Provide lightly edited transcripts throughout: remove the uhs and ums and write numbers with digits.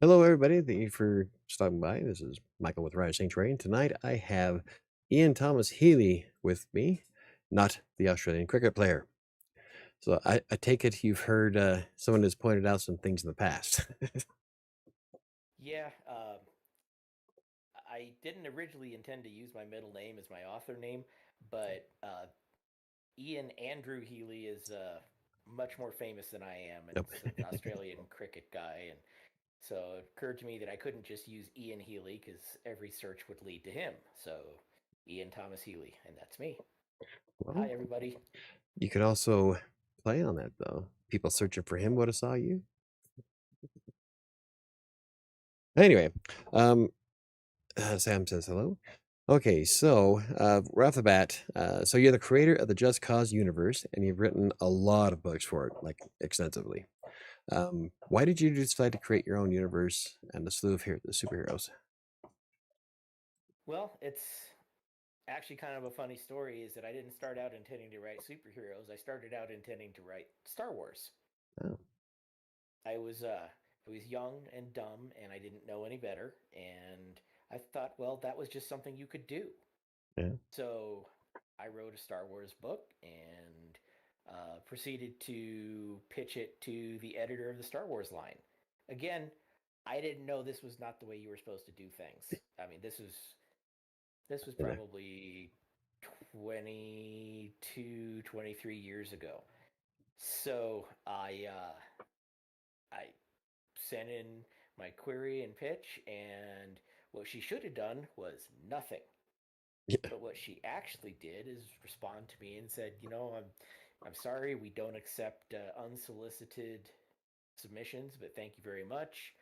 Hello, everybody. Thank you for stopping by. This is Michael with WriterSanctuary, and tonight I have Ian Thomas Healy with me, not the Australian cricket player. So I take it you've heard someone has pointed out some things in the past. Yeah, I didn't originally intend to use my middle name as my author name, but Ian Andrew Healy is much more famous than I am, and Nope. it's an Australian cricket guy. And so it occurred to me that I couldn't just use Ian Healy because every search would lead to him. So Ian Thomas Healy, and that's me. Hi, Well, everybody. you could also play on that, though. People searching for him would have saw you. Anyway, um, Sam says hello. Okay, so right off the bat, so you're the creator of the Just Cause universe, and you've written a lot of books for it, like extensively. Why did you decide to create your own universe and a slew of the superheroes? Well, it's actually kind of a funny story is that I didn't start out intending to write superheroes. I started out intending to write Star Wars. Oh, I was young and dumb and I didn't know any better, and I thought, well, that was just something you could do. yeah. So I wrote a Star Wars book and proceeded to pitch it to the editor of the Star Wars line. Again, I didn't know this was not the way you were supposed to do things. I mean, this was Yeah. probably 22, 23 years ago. So I sent in my query and pitch, and what she should have done was nothing. Yeah. But what she actually did is respond to me and said, I'm sorry, we don't accept unsolicited submissions, but thank you very much.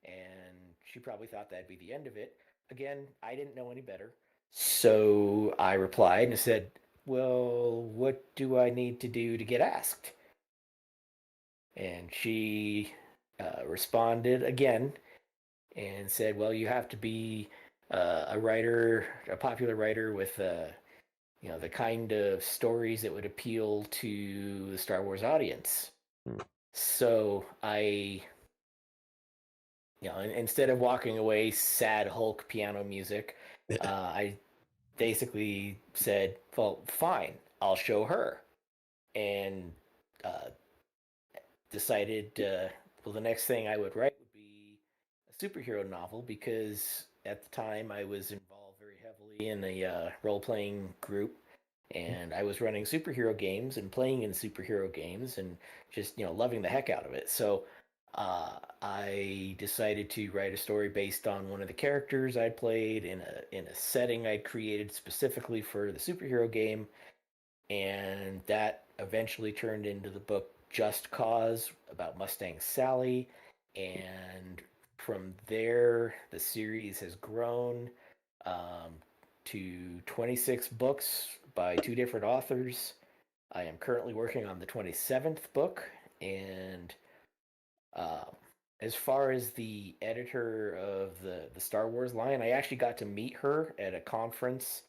And she probably thought that'd be the end of it. Again, I didn't know any better. So I replied and said, well, what do I need to do to get asked? And she responded again and said, "Well, you have to be a writer, a popular writer with the kind of stories that would appeal to the Star Wars audience." Mm. So instead of walking away sad Hulk piano music, I basically said, "Well, fine, I'll show her," and uh, decided, well, the next thing I would write would be a superhero novel because at the time I was involved very heavily in a role playing group, and I was running superhero games and playing in superhero games and just loving the heck out of it. So I decided to write a story based on one of the characters I played in a setting I created specifically for the superhero game, and that eventually turned into the book Just Cause about Mustang Sally. And from there, the series has grown um, to 26 books by two different authors. I am currently working on the 27th book. And um, as far as the editor of the Star Wars line, I actually got to meet her at a conference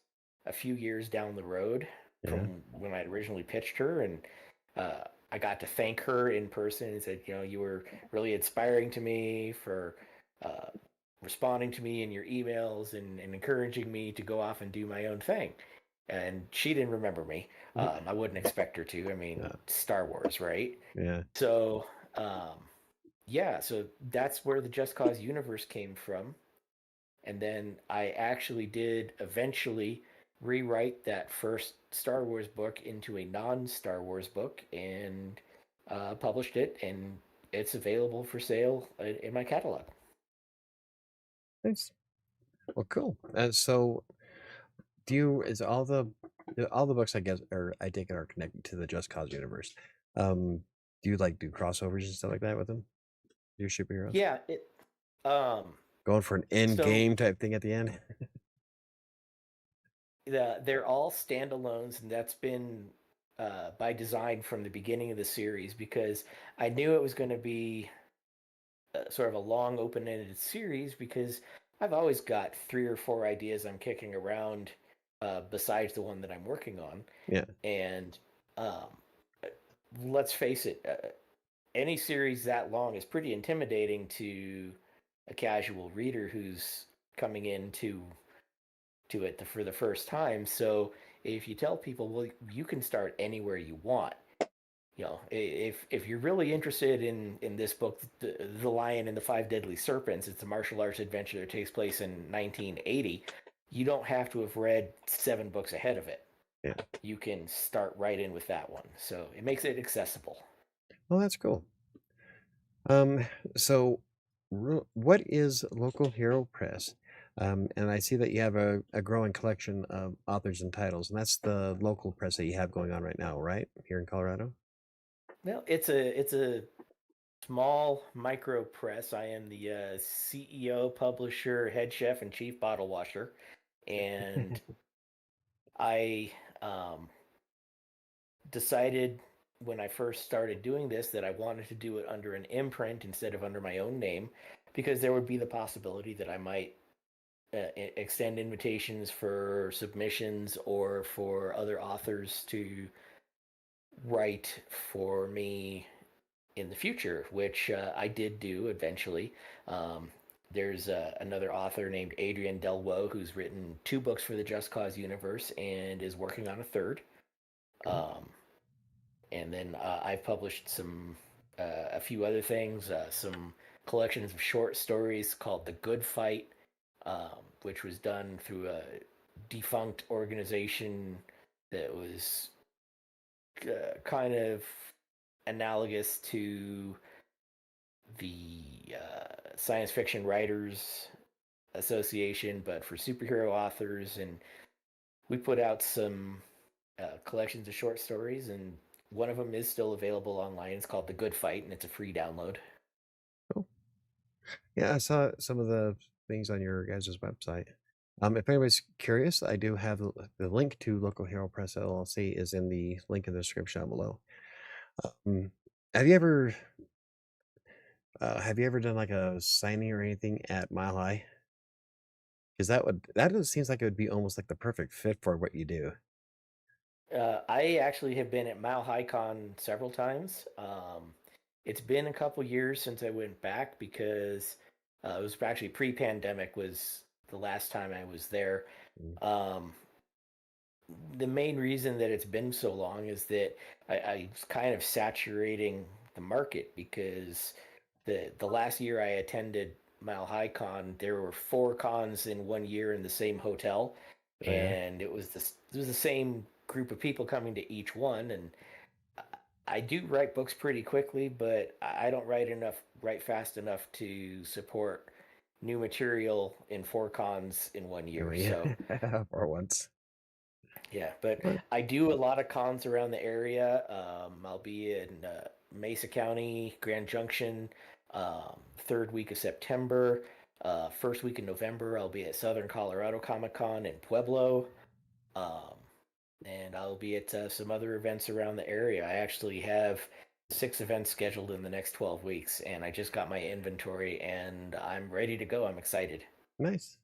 a few years down the road Yeah. from when I originally pitched her, and I got to thank her in person and said, you were really inspiring to me for uh, responding to me in your emails and encouraging me to go off and do my own thing. And she didn't remember me. I wouldn't expect her to. I mean, Yeah. Star Wars, right? Yeah. So, um, yeah, so that's where the Just Cause universe came from. And then I actually did eventually rewrite that first Star Wars book into a non Star Wars book and published it, and it's available for sale in my catalog. Nice. Well, cool. And so, do you is all the books I guess or I take it are connected to the Just Cause universe? Do you like do crossovers and stuff like that with them? Your superheroes Yeah, um, going for an end so game type thing at the end? they're all standalones, and that's been by design from the beginning of the series because I knew it was going to be sort of a long open-ended series because I've always got three or four ideas I'm kicking around besides the one that I'm working on. Yeah. And um, let's face it, any series that long is pretty intimidating to a casual reader who's coming into it for the first time. So if you tell people, well, you can start anywhere you want. If you're really interested in this book, the Lion and the Five Deadly Serpents, it's a martial arts adventure that takes place in 1980. You don't have to have read 7 books ahead of it. Yeah. You can start right in with that one. So it makes it accessible. Well, that's cool. Um, so what is Local Hero Press? And I see that you have a growing collection of authors and titles, and that's the local press that you have going on right now, right? Here in Colorado? Well, it's a small micro press. I am the CEO, publisher, head chef, and chief bottle washer, and I decided when I first started doing this that I wanted to do it under an imprint instead of under my own name, because there would be the possibility that I might extend invitations for submissions or for other authors to write for me in the future, which I did do eventually. There's another author named Adrian Delwo who's written 2 books for the Just Cause universe and is working on a third. Cool. And then I've published a few other things, some collections of short stories called The Good Fight, which was done through a defunct organization that was kind of analogous to the Science Fiction Writers Association, but for superhero authors. And we put out some collections of short stories, and one of them is still available online. It's called The Good Fight, and it's a free download. Cool. Yeah, I saw some of the things on your guys' website. If anybody's curious, I do have the link to Local Hero Press LLC is in the link in the description down below. Um, have you ever done like a signing or anything at Mile High? Because seems like it would be almost like the perfect fit for what you do. I actually have been at Mile High Con several times. It's been a couple years since I went back because it was actually pre-pandemic was the last time I was there. Mm. Um, the main reason that it's been so long is that I was kind of saturating the market because the last year I attended Mile High Con, there were 4 cons in one year in the same hotel, Oh yeah. and it was the same group of people coming to each one. And I do write books pretty quickly, but I don't write fast enough to support new material in 4 cons in one Oh year. yeah. So For once. yeah, but Well, I do a lot of cons around the area. I'll be in Mesa County, Grand Junction, 3rd week of September. 1st week in November, I'll be at Southern Colorado Comic Con in Pueblo. Um, and I'll be at some other events around the area. I actually have 6 events scheduled in the next 12 weeks, and I just got my inventory and I'm ready to go. I'm excited. nice.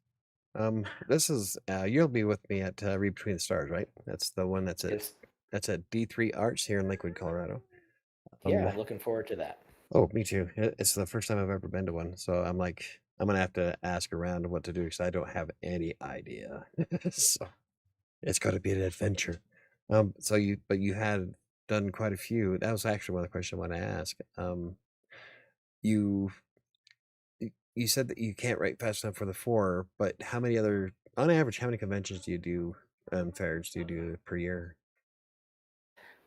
This is you'll be with me at Read Between the Stars, right? That's the one Just, that's at D3 Arts here in Lakewood, Colorado. yeah, Um, I'm looking forward to that. oh, me too. It's the first time I've ever been to one, so I'm like, I'm gonna have to ask around what to do because I don't have any idea. So it's got to be an adventure. But you had done quite a few. That was actually one of the questions I want to ask. You you said that you can't write fast enough for the 4, but on average, how many conventions do you do, fairs do you do per year?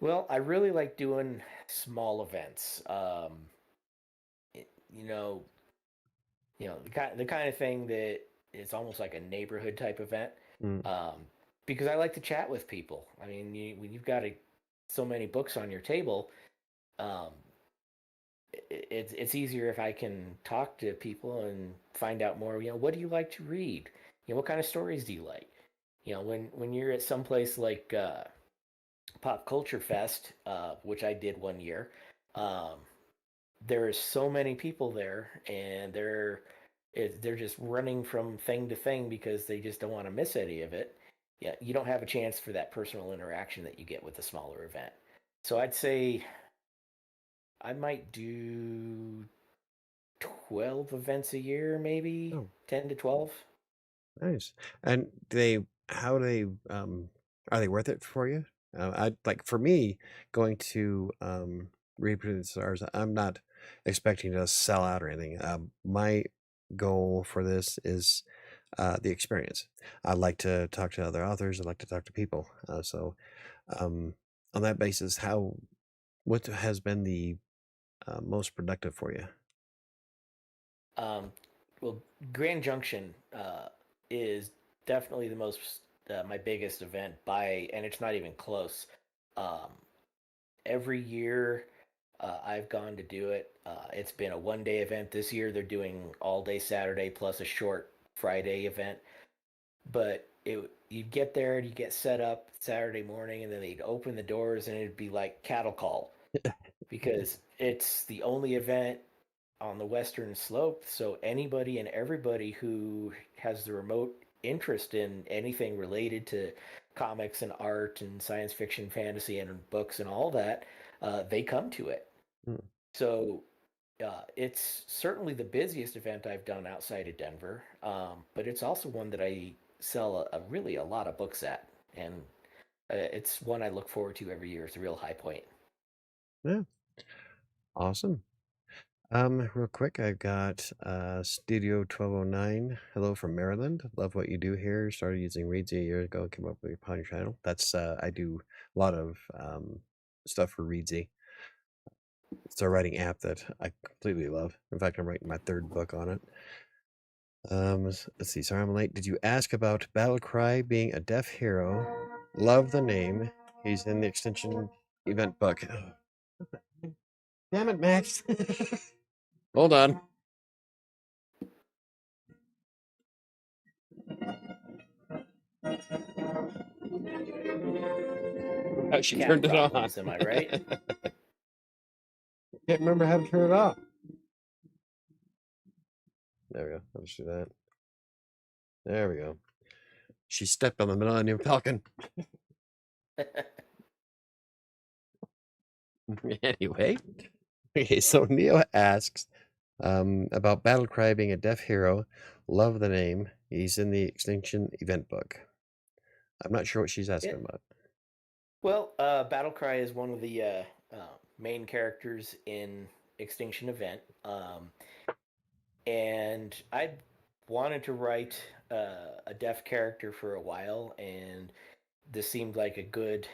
Well, I really like doing small events. It- you know, the kind of thing that is almost like a neighborhood type event. Mm, Um, because I like to chat with people. I mean, when you've got so many books on your table, um, it's easier if I can talk to people and find out more. What do you like to read? What kind of stories do you like? When you're at some place like Pop Culture Fest, which I did one year, um, there are so many people there, and they're just running from thing to thing because they just don't want to miss any of it. Yeah, you don't have a chance for that personal interaction that you get with a smaller event. So I'd say I might do 12 events a year, maybe Oh, 10 to 12. nice. And how do are they worth it for you? I like for me going to Read Between the Stars. I'm not expecting to sell out or anything. My goal for this is the experience. I like to talk to other authors. I like to talk to people. Um, on that basis, what has been the most productive for you? Um, well, Grand Junction is definitely the most my biggest event by, and it's not even close. Um, every year I've gone to do it. It's been a 1 day event. This year they're doing all day Saturday plus a short Friday event. But you'd get there and you get set up Saturday morning, and then they'd open the doors and it'd be like cattle call because it's the only event on the western slope. So anybody and everybody who has the remote interest in anything related to comics and art and science fiction, fantasy, and books and all that, they come to it. Hmm. So it's certainly the busiest event I've done outside of Denver, but it's also one that I sell really a lot of books at, and it's one I look forward to every year. It's a real high point. Yeah, awesome. Real quick, I've got Studio 1209. Hello from Maryland. Love what you do here. Started using Readsy a year ago. Came up with upon your channel. That's I do a lot of stuff for Readsy. It's a writing app that I completely love. In fact, I'm writing my third book on it. Let's see. Sorry, I'm late. Did you ask about Battlecry being a deaf hero? Love the name. He's in the extension event book. Damn it, Max. Hold on. Oh, she Cat turned it on. problems, am I right? Can't remember how to turn it off. There we go. I'll just do that. There we go. She stepped on the Millennium Falcon. Anyway, okay, so Neo asks about Battlecry being a deaf hero. Love the name. He's in the Extinction event book. I'm not sure what she's asking It, about. well, Battlecry is one of the main characters in Extinction Event, and I wanted to write a deaf character for a while, and this seemed like a good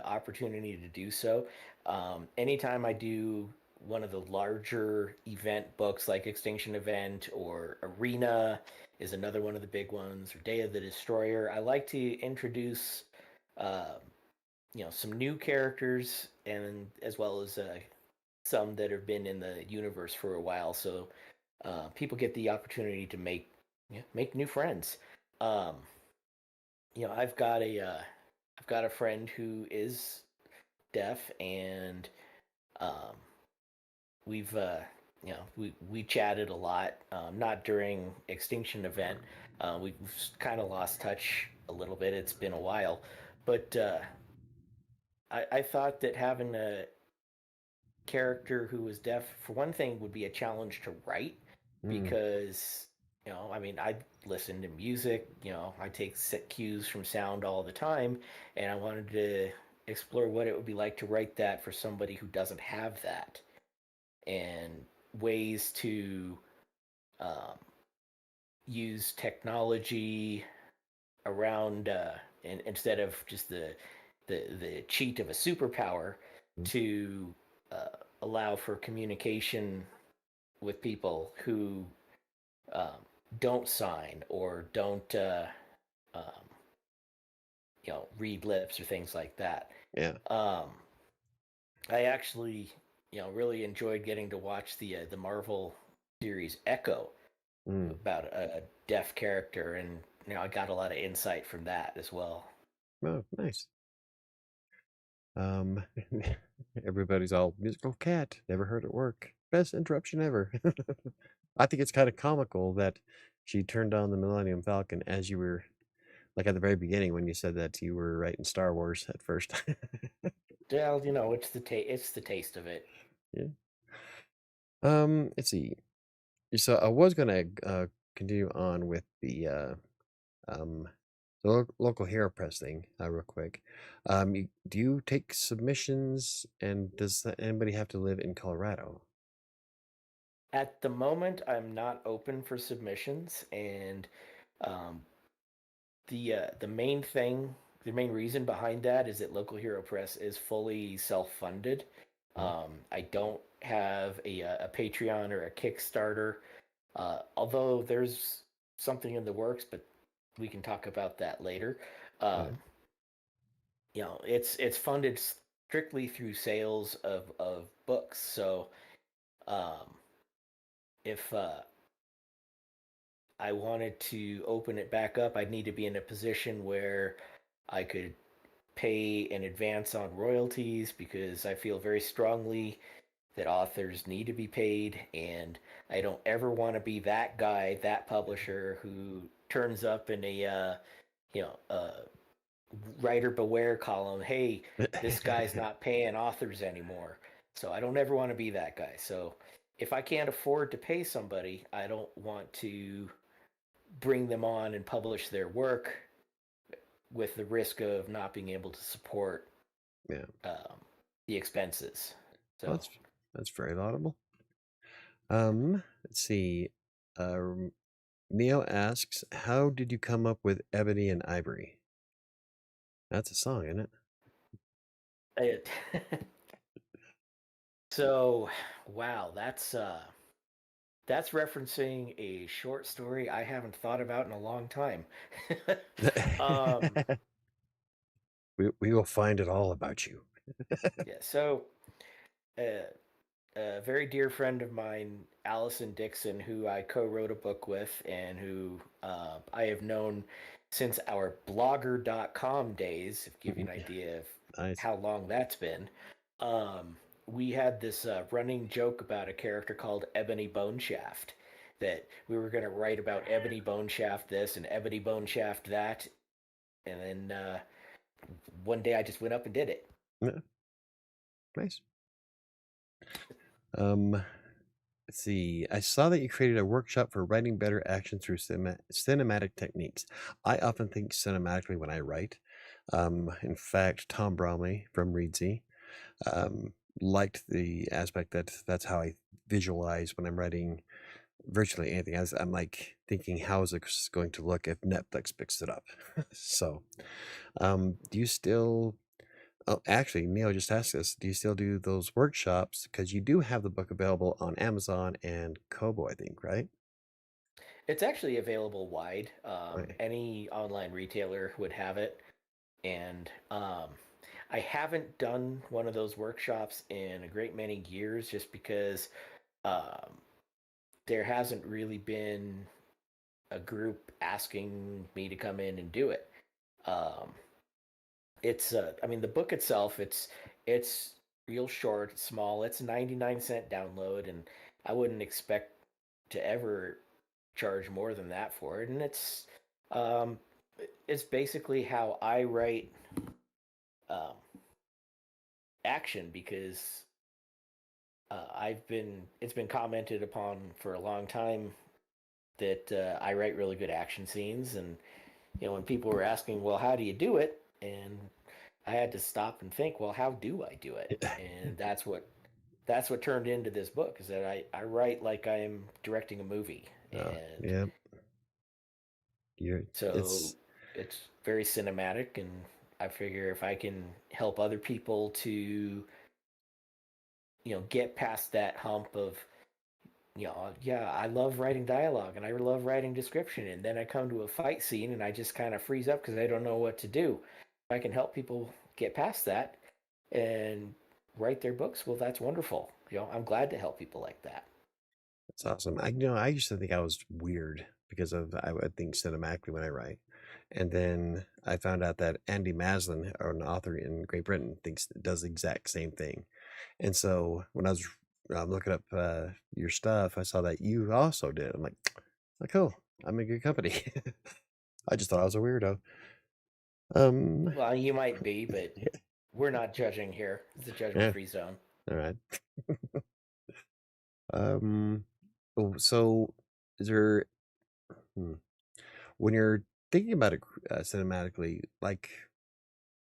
opportunity to do so. Anytime I do one of the larger event books like Extinction Event or Arena is another one of the big ones, or Day of the Destroyer, I like to introduce uh, some new characters and as well as some that have been in the universe for a while, so people get the opportunity to make new friends. Um, I've got a friend who is deaf, and um, we've we chatted a lot. Not during Extinction Event. We've kind of lost touch a little bit. It's been a while, but I thought that having a character who was deaf, for one thing, would be a challenge to write Mm, because I mean, I listen to music, I take set cues from sound all the time, and I wanted to explore what it would be like to write that for somebody who doesn't have that, and ways to um, use technology around instead of just the cheat of a superpower mm, to allow for communication with people who um, don't sign or don't um, read lips or things like that. yeah. Um, I actually really enjoyed getting to watch the Marvel series Echo Mm. about a deaf character, and I got a lot of insight from that as well. Oh, nice. Um, everybody's all musical cat. Never heard it work. Best interruption ever. I think it's kind of comical that she turned on the Millennium Falcon as you were like at the very beginning when you said that you were writing Star Wars at first. Well, it's the taste of it. Yeah. Let's see. So I was gonna continue on with um, the local hero press thing real quick. Do you take submissions, and does anybody have to live in Colorado? At the moment, I'm not open for submissions, and um, the main thing, the main reason behind that is that Local Hero Press is fully self-funded. Mhm. I don't have a Patreon or a Kickstarter, although there's something in the works, but we can talk about that later. Um, Okay. it's funded strictly through sales of books. So um, if I wanted to open it back up, I'd need to be in a position where I could pay in advance on royalties because I feel very strongly that authors need to be paid, and I don't ever want to be that guy, that publisher who turns up in a you know writer beware column. Hey, this guy's not paying authors anymore. So I don't ever want to be that guy. So if I can't afford to pay somebody, I don't want to bring them on and publish their work with the risk of not being able to support Yeah, um, the expenses. well, So that's very laudable. Let's see. Um, Neo asks, "How did you come up with Ebony and Ivory?" That's a song, isn't it? it, so wow, that's referencing a short story I haven't thought about in a long time. um, We will find it all about you. yeah, so uh, a very dear friend of mine, Allison Dixon, who I co-wrote a book with, and who I have known since our blogger.com days, to give you an idea of Nice. how long that's been. Um, we had this running joke about a character called Ebony Boneshaft, that we were going to write about Ebony Boneshaft this and Ebony Boneshaft that, and then one day I just went up and did it. Yeah, nice. Um, let's see. I saw that you created a workshop for writing better action through cinematic techniques. I often think cinematically when I write. In fact, Tom Bromley from Reedsy um, liked the aspect that that's how I visualize when I'm writing virtually anything. As I'm like thinking, how is it going to look if Netflix picks it up? So, do you still? Oh, actually, Neil just asked us, do you still do those workshops? Because you do have the book available on Amazon and Kobo, I think, right? It's actually available wide. Right. Any online retailer would have it. And I haven't done one of those workshops in a great many years just because um, there hasn't really been a group asking me to come in and do it. Um, I mean, the book itself, it's real short, it's small, it's a 99-cent download, and I wouldn't expect to ever charge more than that for it. And um, it's basically how I write um, action because it's been commented upon for a long time that I write really good action scenes, and when people were asking, well, how do you do it, and I had to stop and think, well, how do I do it? And that's what turned into this book, is that I write like I'm directing a movie, and Yeah. You're so it's it's very cinematic, and I figure if I can help other people to get past that hump of yeah, I love writing dialogue and I love writing description. And then I come to a fight scene and I just kind of freeze up because I don't know what to do. If I can help people get past that and write their books, well, that's wonderful. I'm glad to help people like that. it's awesome. I used to think I was weird because of I would think cinematically when I write. And then I found out that Andy Maslin, or an author in Great Britain, does the exact same thing. And so when I was looking up your stuff, I saw that you also did. I'm like, oh, cool. I'm in good company. I just thought I was a weirdo. Um, Well, you might be, but we're not judging here. It's a judgment yeah, free zone. all right. Um, Oh, so is there hmm, when you're thinking about it cinematically, like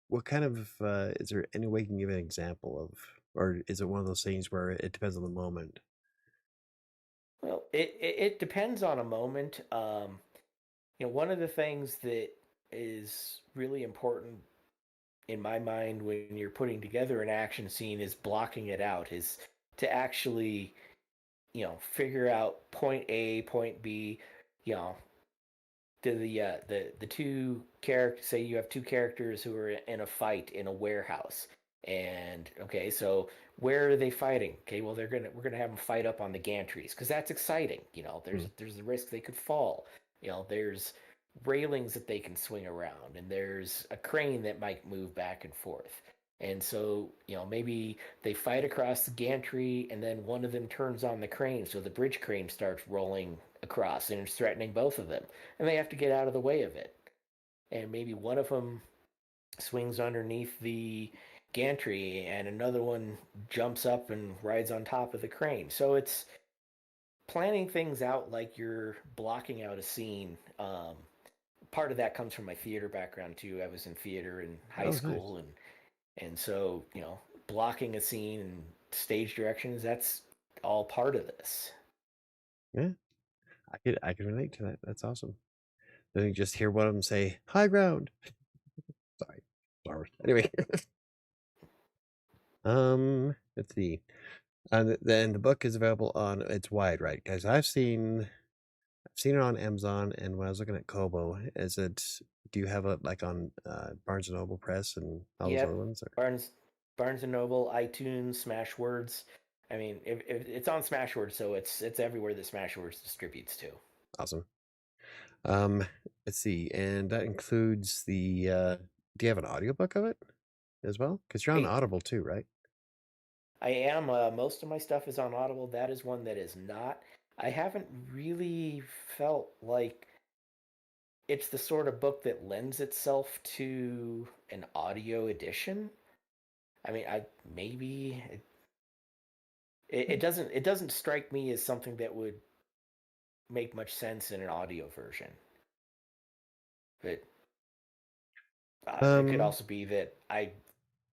what kind of is there any way you can give an example of, or is it one of those things where it depends on the moment? Well, it depends on a moment. One of the things that is really important in my mind when you're putting together an action scene is blocking it out, is to actually, figure out point A, point B, you know, the two characters, say you have two characters who are in a fight in a warehouse, and okay, so where are they fighting? Okay, well, we're gonna have them fight up on the gantries because that's exciting. Hmm. There's the risk they could fall. There's railings that they can swing around, and there's a crane that might move back and forth. And so, maybe they fight across the gantry, and then one of them turns on the crane, so the bridge crane starts rolling across, and it's threatening both of them, and they have to get out of the way of it. And maybe one of them swings underneath the gantry, and another one jumps up and rides on top of the crane. So it's planning things out like you're blocking out a scene. Part of that comes from my theater background too. I was in theater in high Oh, nice. school, and so blocking a scene and stage directions, that's all part of this. Yeah, I could relate to that. That's awesome. Then you just hear one of them say "high ground." Sorry, sorry. Anyway, let's see. And then the book is available on it's wide, right? Guys, I've seen it on Amazon, and when I was looking at Kobo, do you have it like on Barnes and Noble Press and all those other Yep. ones? Or, Barnes and Noble, iTunes, Smashwords. I mean, if it's on Smashwords, so it's everywhere that Smashwords distributes to. awesome. Um, let's see, and that includes the. Do you have an audiobook of it as well? Because you're on I Audible too, right? I am most of my stuff is on Audible. That is one that is not. I haven't really felt like it's the sort of book that lends itself to an audio edition. I mean, I maybe it doesn't strike me as something that would make much sense in an audio version. But it could Um. also be that I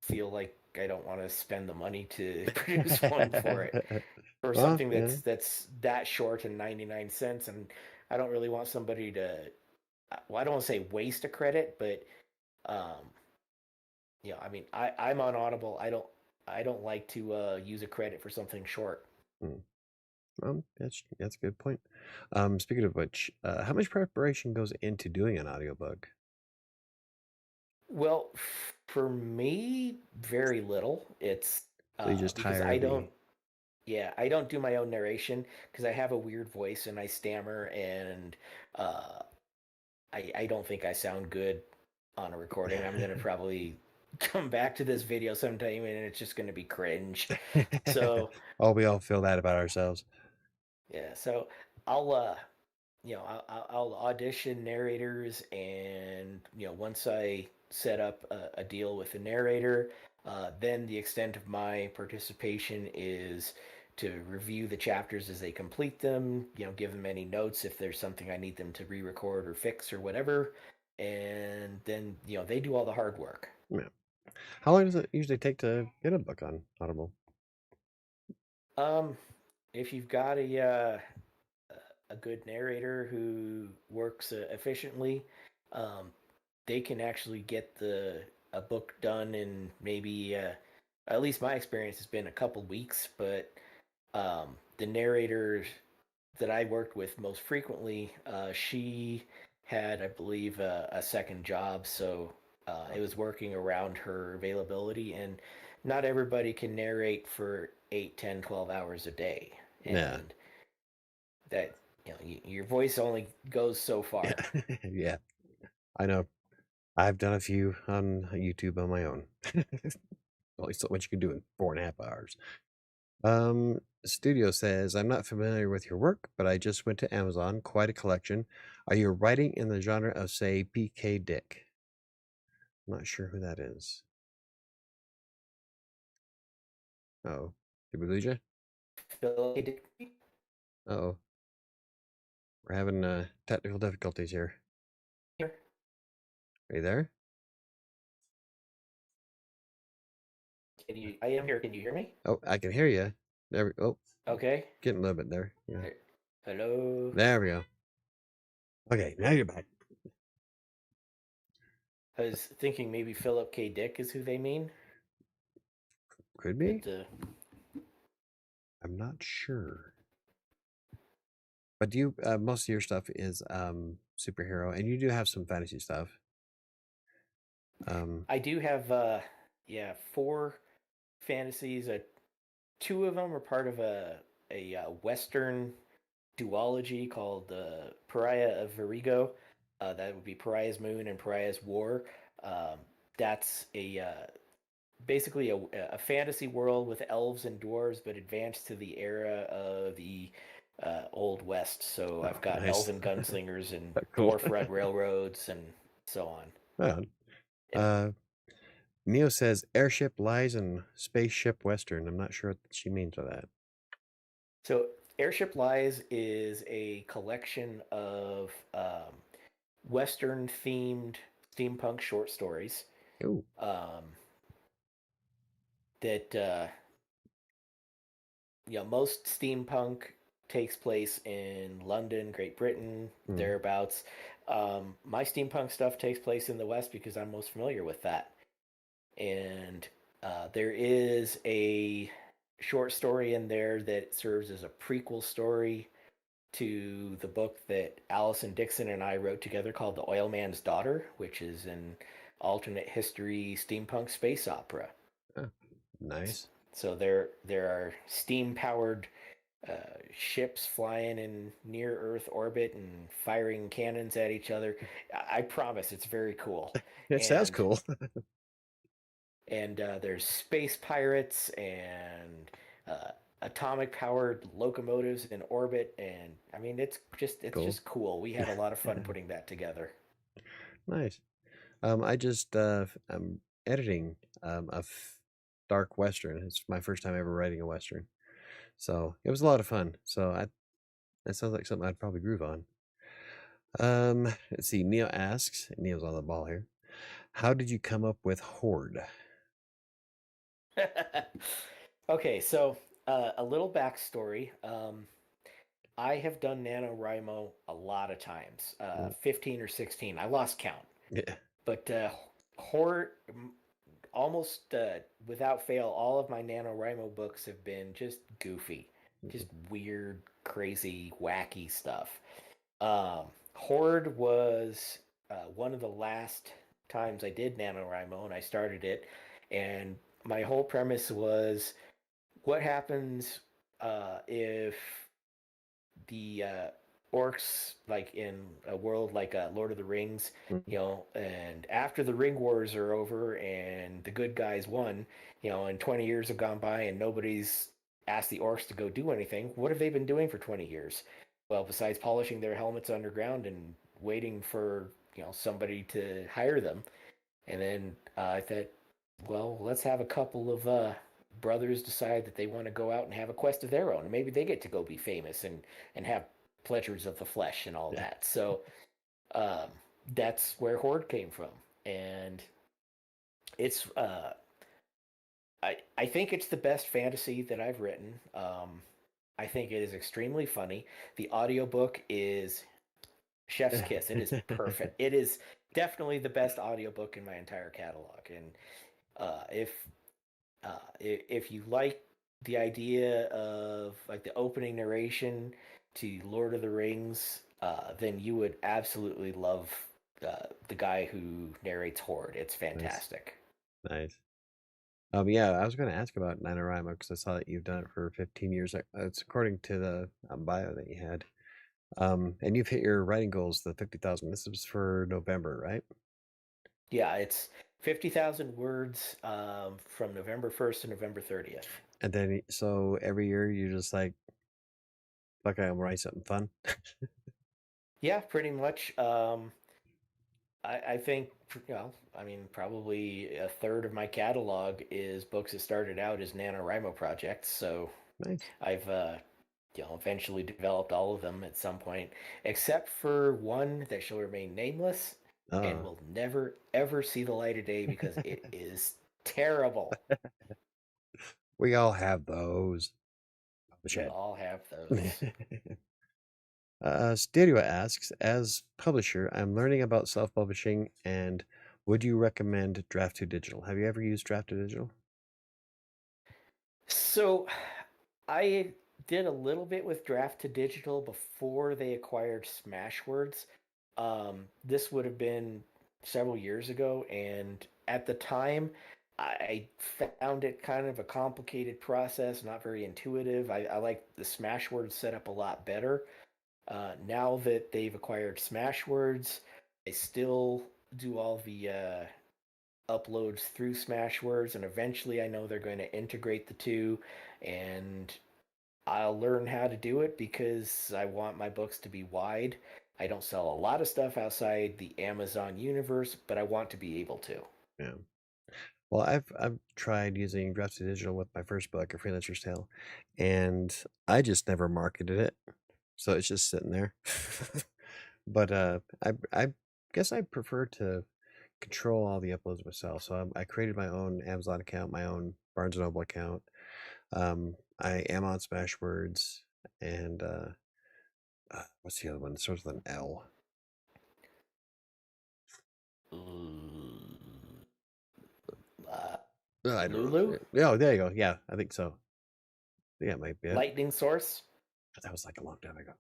feel like I don't want to spend the money to produce one for it, for Well, something yeah. that's that short and 99 cents, and I don't really want somebody to, well, I don't want to say waste a credit, but um I mean, I'm on Audible. I don't like to use a credit for something short. Hmm. That's a good point. Speaking of which, how much preparation goes into doing an audiobook? Well, for me, very little. It's So you just because hire I the. don't. Yeah, I don't do my own narration because I have a weird voice and I stammer, and uh, I don't think I sound good on a recording. I'm gonna probably come back to this video sometime and it's just gonna be cringe. So Oh, we all feel that about ourselves. yeah, so I'll I'll audition narrators, and once I set up a deal with the narrator, then the extent of my participation is to review the chapters as they complete them, give them any notes if there's something I need them to re-record or fix or whatever, and then they do all the hard work. Yeah. How long does it usually take to get a book on Audible? um if you've got a good narrator who works efficiently, um, they can actually get the a book done in maybe, at least my experience has been a couple weeks. But the narrator that I worked with most frequently, she had, I believe, a second job, so it was working around her availability, and not everybody can narrate for 8, 10, 12 hours a day, Yeah. and that your voice only goes so Yeah. far. Yeah. I know. I've done a few on YouTube on my own. Only so much you can do in 4.5 hours. Studio says, I'm not familiar with your work, but I just went to Amazon. Quite a collection. Are you writing in the genre of, say, PK Dick? Not sure who that is. Oh, did we lose you? Phil, Oh. We're having technical difficulties here. Here. Are you there? Can you? I am here. Can you hear me? Oh, I can hear you. There we go. Oh, Okay. getting a little bit there. Yeah. Hello. There we go. Okay, now you're back. I was thinking maybe Philip K. Dick is who they mean. Could be. But I'm not sure. But do you most of your stuff is superhero, and you do have some fantasy stuff. I do have 4 fantasies. Two of them are part of a Western duology called Pariah of Virigo. That would be Pariah's Moon and Pariah's War. That's basically a fantasy world with elves and dwarves, but advanced to the era of the Old West. So Oh, I've got nice. elven gunslingers and Cool. dwarf red railroads and so on. Right on. And Neo says airship lies and spaceship western. I'm not sure what she means by that. so Airship Lies is a collection of Western themed steampunk short stories Ooh. that most steampunk takes place in London, Great Britain, thereabouts. My steampunk stuff takes place in the West because I'm most familiar with that. And there is a short story in there that serves as a prequel story to the book that Allison Dixon and I wrote together called The Oil Man's Daughter, which is an alternate history steampunk space opera. Oh, nice. So there are steam powered ships flying in near Earth orbit and firing cannons at each other. I promise it's very cool. It sounds cool. And there's space pirates and atomic powered locomotives in orbit, and I mean it's Cool. just cool. We had a lot of fun putting that together. Nice. I just I'm editing dark western. It's my first time ever writing a western, so it was a lot of fun. So that sounds like something I'd probably groove on. Let's see. Neil asks. Neil's on the ball here. How did you come up with Horde? Okay, so a little backstory. I have done NaNoWriMo a lot of times, 15 or 16. I lost count. Yeah. But Horde, almost without fail, all of my NaNoWriMo books have been just goofy, just weird, crazy, wacky stuff. Horde was one of the last times I did NaNoWriMo, and I started it. And my whole premise was what happens if the orcs, like in a world like Lord of the Rings, and after the Ring Wars are over and the good guys won, and 20 years have gone by and nobody's asked the orcs to go do anything. What have they been doing for 20 years? Well, besides polishing their helmets underground and waiting for somebody to hire them. And then I thought, well, let's have a couple of brothers decide that they want to go out and have a quest of their own, and maybe they get to go be famous and have pleasures of the flesh and all that. So um, that's where Horde came from, and it's I think it's the best fantasy that I've written. I think it is extremely funny. The audiobook is chef's kiss. It is perfect. It is definitely the best audiobook in my entire catalog. And if you like the idea of like the opening narration to Lord of the Rings, then you would absolutely love the guy who narrates Horde. It's fantastic. Nice. Yeah, I was going to ask about NaNoWriMo because I saw that you've done it for 15 years. It's according to the bio that you had. And you've hit your writing goals, the 50,000. This was for November, right? Yeah, it's 50,000 words from November 1st to November 30th. And then, so every year you just like I'm gonna write something fun. Yeah, pretty much. I think, I mean, probably a third of my catalog is books that started out as NaNoWriMo projects. So Nice. I've eventually developed all of them at some point, except for one that shall remain nameless and Oh, will never ever see the light of day because it is terrible. we all have those. The We shed. all have those. Stereo asks, as publisher, I'm learning about self-publishing, and would you recommend Draft to Digital? Have you ever used Draft to Digital? So I did a little bit with Draft to Digital before they acquired Smashwords. This would have been several years ago, and at the time, I found it kind of a complicated process, not very intuitive. I like the Smashwords setup a lot better. Now that they've acquired Smashwords, I still do all the uploads through Smashwords, and eventually I know they're going to integrate the two, and I'll learn how to do it because I want my books to be wide. I don't sell a lot of stuff outside the Amazon universe, but I want to be able to. Yeah. Well, I've tried using Draft to Digital with my first book, A Freelancer's Tale, and I just never marketed it, so it's just sitting there. But I guess I prefer to control all the uploads myself. So I created my own Amazon account, my own Barnes and Noble account. I am on Smashwords, and what's the other one? It starts with an L. Uh, I don't Lulu? know. Oh, there you go. Yeah, I think so. Yeah, it might be it. Lightning Source? That was like a long time ago.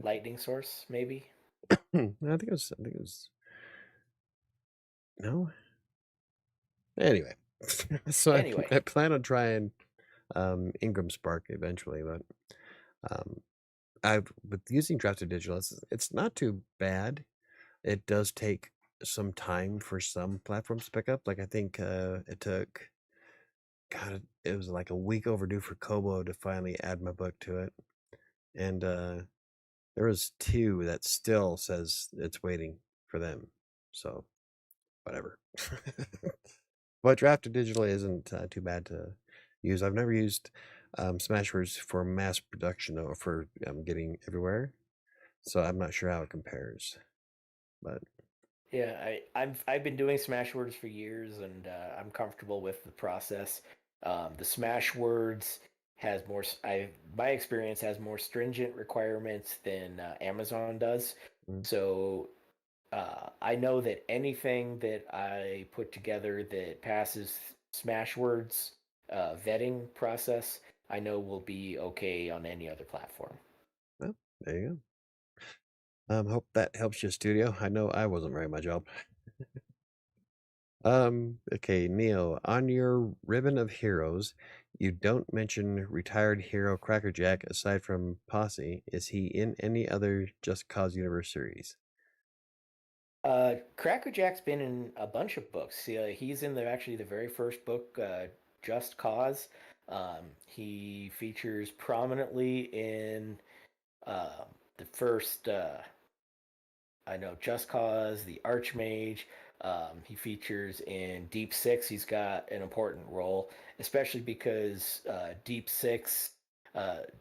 Lightning Source, maybe? I think it was. I think it was. No. Anyway, so Anyway, I plan on trying Ingram Spark eventually, but um, I've with using Drafted Digital, it's not too bad. It does take some time for some platforms to pick up. Like I think it took, God, it was like a week overdue for Kobo to finally add my book to it, and there was two that still says it's waiting for them. So whatever. But Drafted Digital isn't too bad to use. I've never used Smashwords for mass production or for getting everywhere, so I'm not sure how it compares. But yeah, I've been doing Smashwords for years, and I'm comfortable with the process. The Smashwords has more. My experience has more stringent requirements than Amazon does. mm, So I know that anything that I put together that passes Smashwords vetting process, I know will be okay on any other platform. well, there you go. Hope that helps you, studio. I know I wasn't very much help. Okay, Neil, on your ribbon of heroes, you don't mention retired hero Crackerjack aside from Posse. Is he in any other Just Cause Universe series? Crackerjack's been in a bunch of books. He's in the very first book, Just Cause. He features prominently in the first, I know, Just Cause, the Archmage. He features in Deep Six. He's got an important role, especially because Deep Six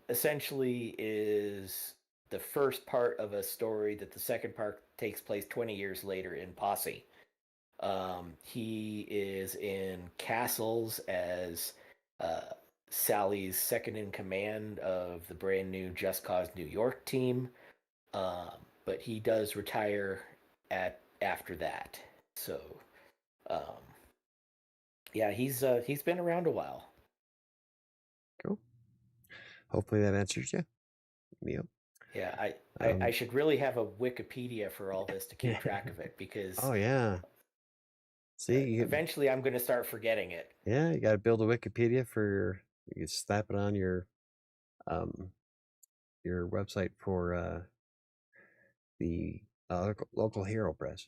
essentially is the first part of a story that the second part takes place 20 years later in Posse. He is in Castles as uh, Sally's second in command of the brand new Just Cause New York team. But he does retire at after that. So, um, yeah, he's been around a while. Cool. Hopefully that answers you, Neil. Yeah, I Um, should really have a Wikipedia for all this to keep track of it because oh yeah. See, eventually I'm going to start forgetting it. yeah, you got to build a Wikipedia for you can slap it on um your website for the local hero press.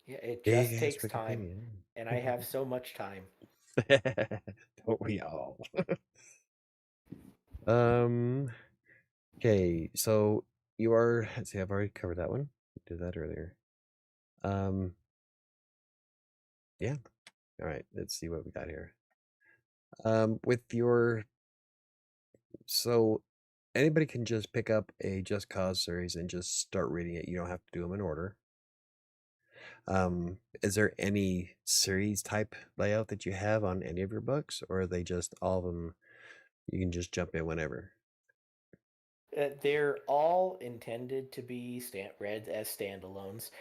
Yeah, it Big just ass takes time, Wikipedia. and I have so much time. Don't we all? Um. Okay, so you are. Let's see. I've already covered that one. Did that earlier. Um. Yeah. All right. Let's see what we got here. With your so anybody can just pick up a Just Cause series and just start reading it. You don't have to do them in order. Is there any series type layout that you have on any of your books, or are they just all of them? You can just jump in whenever. They're all intended to be read as standalones.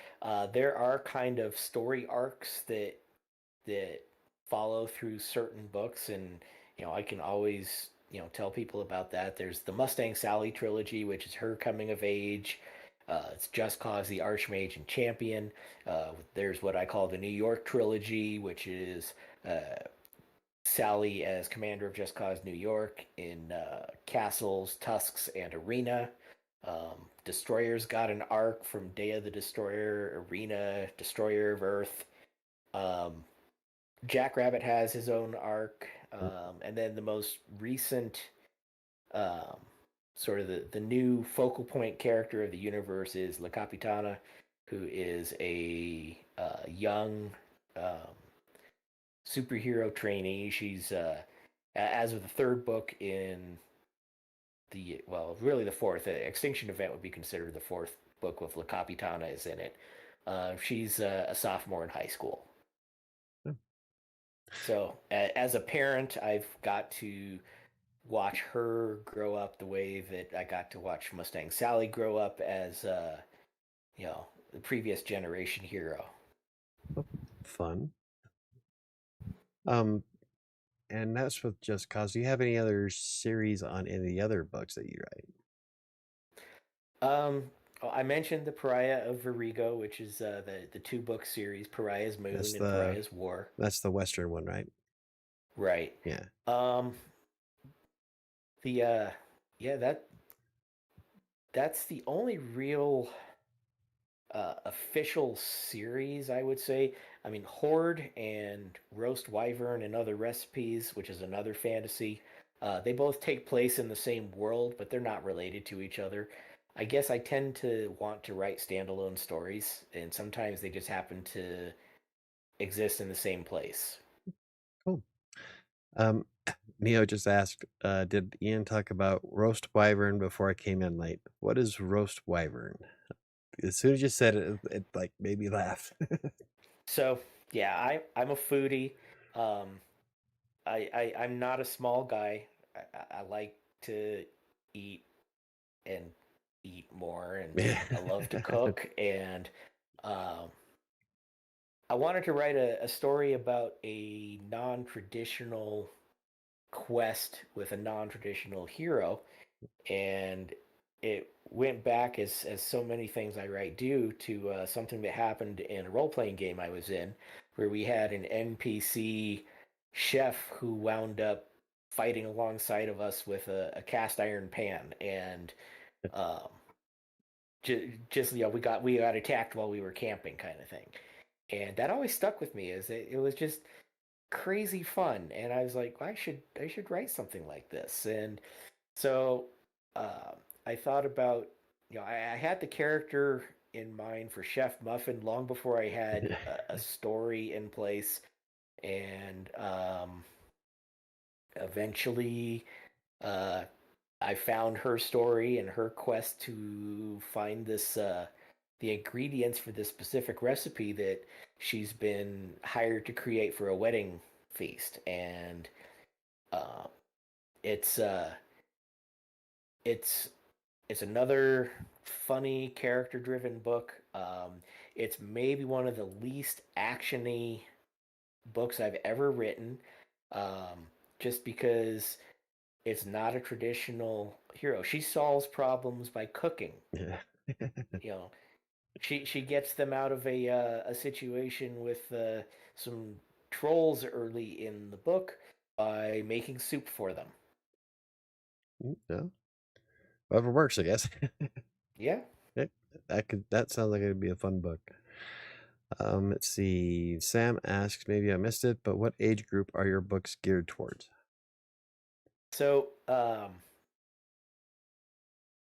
There are kind of story arcs that follow through certain books, and I can always tell people about that. There's the Mustang Sally trilogy, which is her coming of age. It's Just Cause, the Archmage and Champion. There's what I call the New York trilogy, which is Sally as commander of Just Cause New York in Castles, Tusks, and Arena. Destroyer's got an arc from Day of the Destroyer, Arena, Destroyer of Earth. Um, Jackrabbit has his own arc. And then the most recent, um, sort of the new focal point character of the universe is La Capitana, who is a young um, superhero trainee. She's as of the third book in really the fourth. Extinction Event would be considered the fourth book with La Capitana is in it. She's a sophomore in high school. Hmm. So as a parent, I've got to watch her grow up the way that I got to watch Mustang Sally grow up as the previous generation hero. Oh, fun. Um, and that's with Just Cause. Do you have any other series on any of the other books that you write? I mentioned the Pariah of Virigo, which is the two book series, Pariah's That's Moon and the Pariah's War. that's the Western one, right? Right. Yeah. Um, the yeah that's the only real official series, I would say. I mean, Horde and Roast Wyvern and Other Recipes, which is another fantasy, they both take place in the same world, but they're not related to each other. I guess I tend to want to write standalone stories, and sometimes they just happen to exist in the same place. Cool. Um, Neo just asked, did Ian talk about roast wyvern before I came in late? What is roast wyvern? As soon as you said it, it like made me laugh. So, yeah, I'm a foodie. Um, I'm not a small guy. I like to eat and eat more, and Yeah. I love to cook. And um, I wanted to write a story about a non-traditional quest with a non-traditional hero, and it went back as so many things I write do to something that happened in a role-playing game I was in, where we had an NPC chef who wound up fighting alongside of us with a cast iron pan, and um, just we got attacked while we were camping, kind of thing. And that always stuck with me, as it was just crazy fun, and I was like, I should write something like this. And so uh, I thought about, I had the character in mind for Chef Muffin long before I had a story in place, and eventually uh, I found her story and her quest to find the ingredients for this specific recipe that she's been hired to create for a wedding feast. And uh, it's uh, it's it's another funny character-driven book. It's maybe one of the least actiony books I've ever written, um, just because it's not a traditional hero. She solves problems by cooking. Yeah. You know, she gets them out of a situation with some trolls early in the book by making soup for them. Yeah. Whatever works, I guess. Yeah. Yeah, that sounds like it'd be a fun book. Let's see. Sam asks, maybe I missed it, but what age group are your books geared towards? So,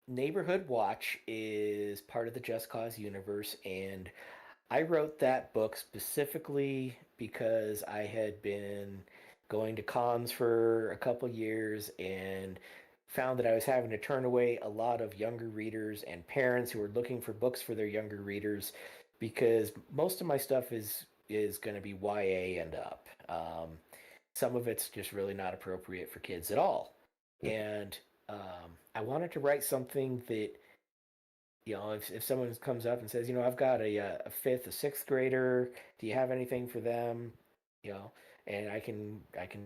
Neighborhood Watch is part of the Just Cause universe, and I wrote that book specifically because I had been going to cons for a couple years and found that I was having to turn away a lot of younger readers and parents who were looking for books for their younger readers because most of my stuff is going to be YA and up. Some of it's just really not appropriate for kids at all. Mm. And I wanted to write something that, if someone comes up and says, I've got a fifth, a sixth grader, do you have anything for them? You know, and I can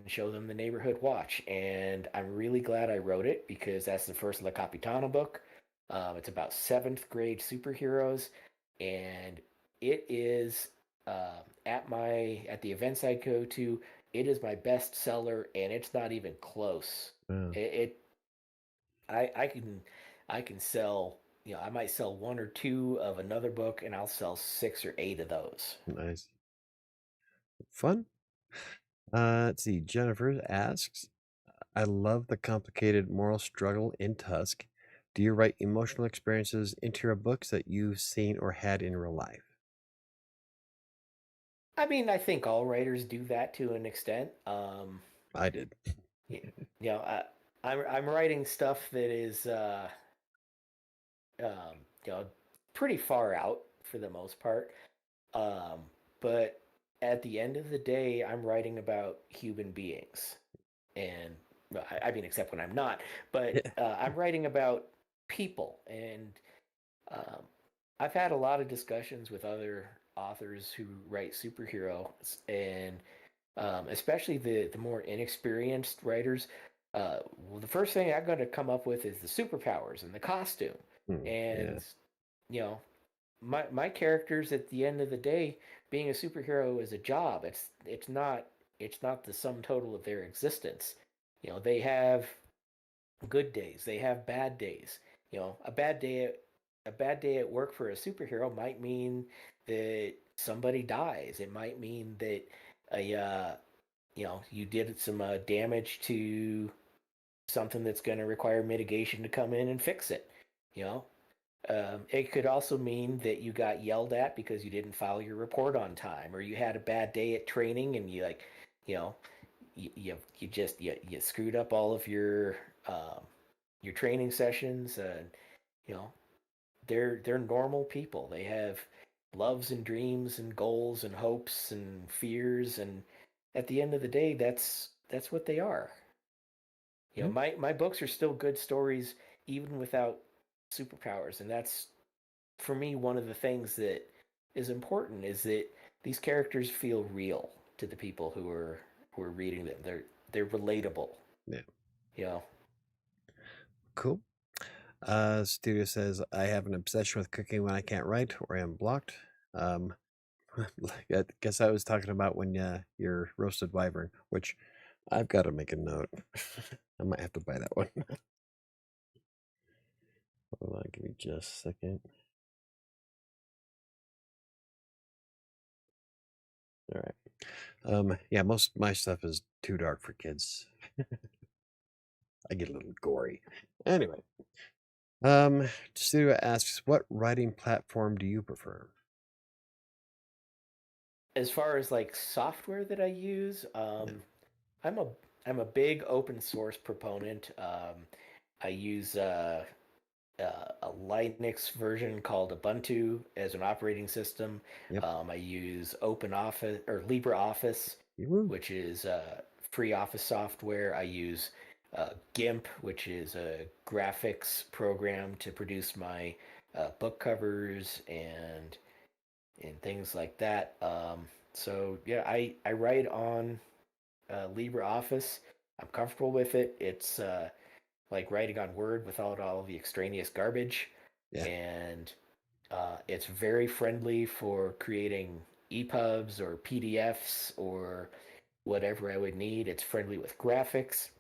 show them the Neighborhood Watch, and I'm really glad I wrote it because that's the first La Capitana book. It's about seventh grade superheroes, and it is at the events I go to, it is my best seller, and it's not even close. Wow, It I can sell, I might sell one or two of another book, and I'll sell six or eight of those. nice. Fun. Let's see. Jennifer asks, I love the complicated moral struggle in Tusk. Do you write emotional experiences into your books that you've seen or had in real life? I mean, I think all writers do that to an extent. I did. You, you know, I'm writing stuff that is, um, you know, pretty far out for the most part. Um, but at the end of the day, I'm writing about human beings, and well, I mean, except when I'm not. But Yeah. I'm writing about people, and um, I've had a lot of discussions with other authors who write superheroes, and especially the more inexperienced writers. Well, the first thing I'm going to come up with is the superpowers and the costume, Yeah. and you know, my characters at the end of the day, being a superhero is a job. It's not the sum total of their existence. They have good days. They have bad days. A bad day at work for a superhero might mean that somebody dies. It might mean that a you did some damage to something that's going to require mitigation to come in and fix it. You know, it could also mean that you got yelled at because you didn't file your report on time, or you had a bad day at training and you know, you screwed up all of your training sessions. You know, they're normal people. They have loves and dreams and goals and hopes and fears, and at the end of the day, that's what they are. Yeah. My books are still good stories even without superpowers, and that's for me one of the things that is important is that these characters feel real to the people who are reading them. They're relatable, Yeah. you know. Cool. Studio says, I have an obsession with cooking when I can't write or am blocked. Um, I guess I was talking about when your roasted wyvern, which I've got to make a note. I might have to buy that one. Hold on, give me just a second. All right. Yeah, most of my stuff is too dark for kids. I get a little gory. Anyway, Studio asks, what writing platform do you prefer? As far as like software that I use, Yeah. I'm a I'm a big open source proponent. I use a Linux version called Ubuntu as an operating system. Yep. I use OpenOffice or LibreOffice, Woo. which is free office software. I use GIMP, which is a graphics program to produce my book covers and things like that. So yeah, I write on LibreOffice. I'm comfortable with it. It's like writing on Word without all the extraneous garbage, Yeah. and it's very friendly for creating EPUBs or PDFs or whatever I would need. It's friendly with graphics.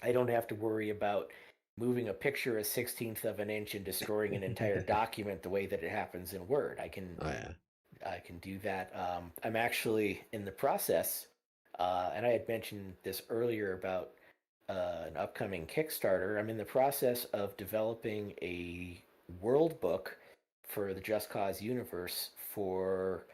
I don't have to worry about moving a picture a 16th of an inch and destroying an entire document the way that it happens in Word. I can Oh yeah. I can do that. I'm actually in the process, and I had mentioned this earlier about an upcoming Kickstarter. I'm in the process of developing a world book for the Just Cause universe for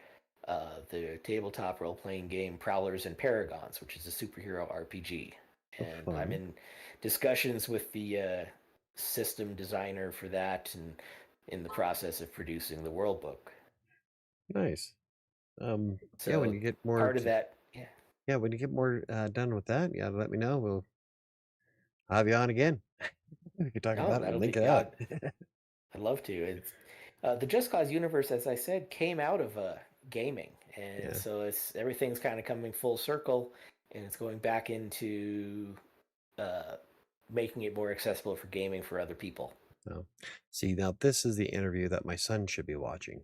the tabletop role playing game Prowlers and Paragons, which is a superhero RPG. Oh, and I'm fun. in discussions with the system designer for that, and in the process of producing the world book. Nice. Yeah, when So you get more, part of that, yeah. yeah, when you get more done with that, yeah, let me know. I'll have you on again. We could talk Oh, about it and that'll link be, it yeah. out. I'd love to. It's the Just Cause universe, as I said, came out of gaming, and Yeah. so it's everything's kind of coming full circle, and it's going back into uh, making it more accessible for gaming for other people. Oh. See, now this is the interview that my son should be watching.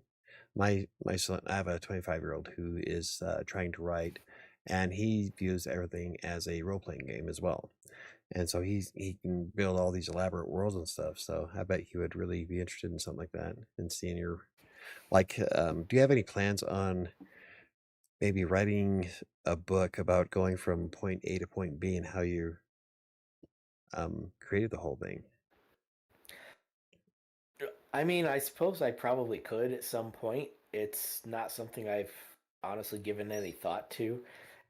My son, I have a 25-year-old who is trying to write, and he views everything as a role-playing game as well. And so he can build all these elaborate worlds and stuff. So I bet he would really be interested in something like that and seeing your like. Do you have any plans on maybe writing a book about going from point A to point B and how you created the whole thing? I mean, I suppose I probably could at some point. It's not something I've honestly given any thought to.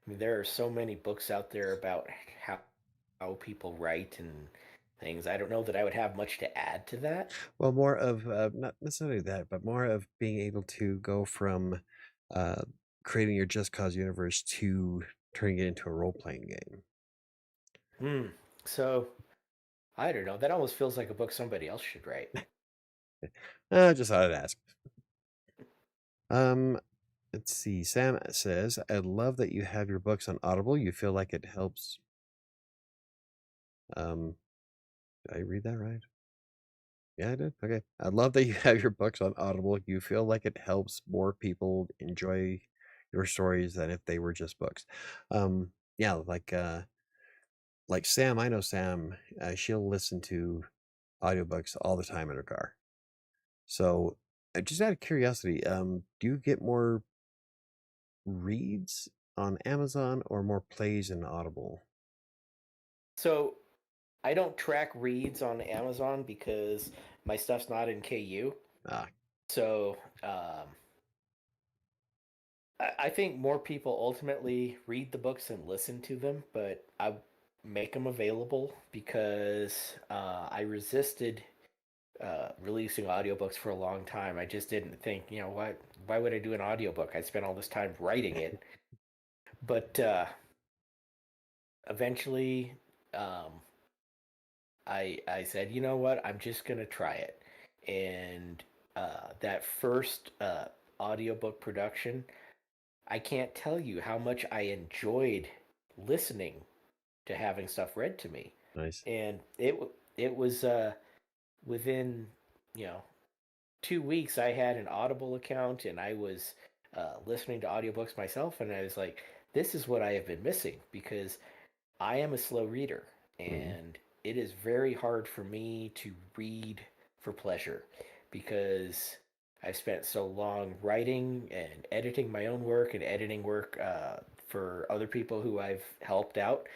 I mean, there are so many books out there about how people write and things. I don't know that I would have much to add to that. Well, more of not necessarily that, but more of being able to go from uh, creating your Just Cause universe to turning it into a role playing game. Hmm. So I don't know. That almost feels like a book somebody else should write. Just thought I'd ask. Um, let's see. Sam says, "I love that you have your books on Audible. You feel like it helps." Um, did I read that right? Yeah, I did. Okay. I love that you have your books on Audible. You feel like it helps more people enjoy your stories than if they were just books. Yeah, like Sam, I know Sam, she'll listen to audiobooks all the time in her car. So, just out of curiosity, do you get more reads on Amazon or more plays in Audible? So I don't track reads on Amazon because my stuff's not in KU. Ah, So I think more people ultimately read the books and listen to them, but I make them available because I resisted releasing audiobooks for a long time. I just didn't think, why would I do an audiobook? I spent all this time writing it. But eventually, um, I said, you know what? I'm just gonna try it. And that first audiobook production, I can't tell you how much I enjoyed listening to having stuff read to me. nice. And it was within, you know, 2 weeks I had an Audible account, and I was listening to audiobooks myself, and I was like, this is what I have been missing because I am a slow reader, Mm, and it is very hard for me to read for pleasure because I've spent so long writing and editing my own work and editing work for other people who I've helped out,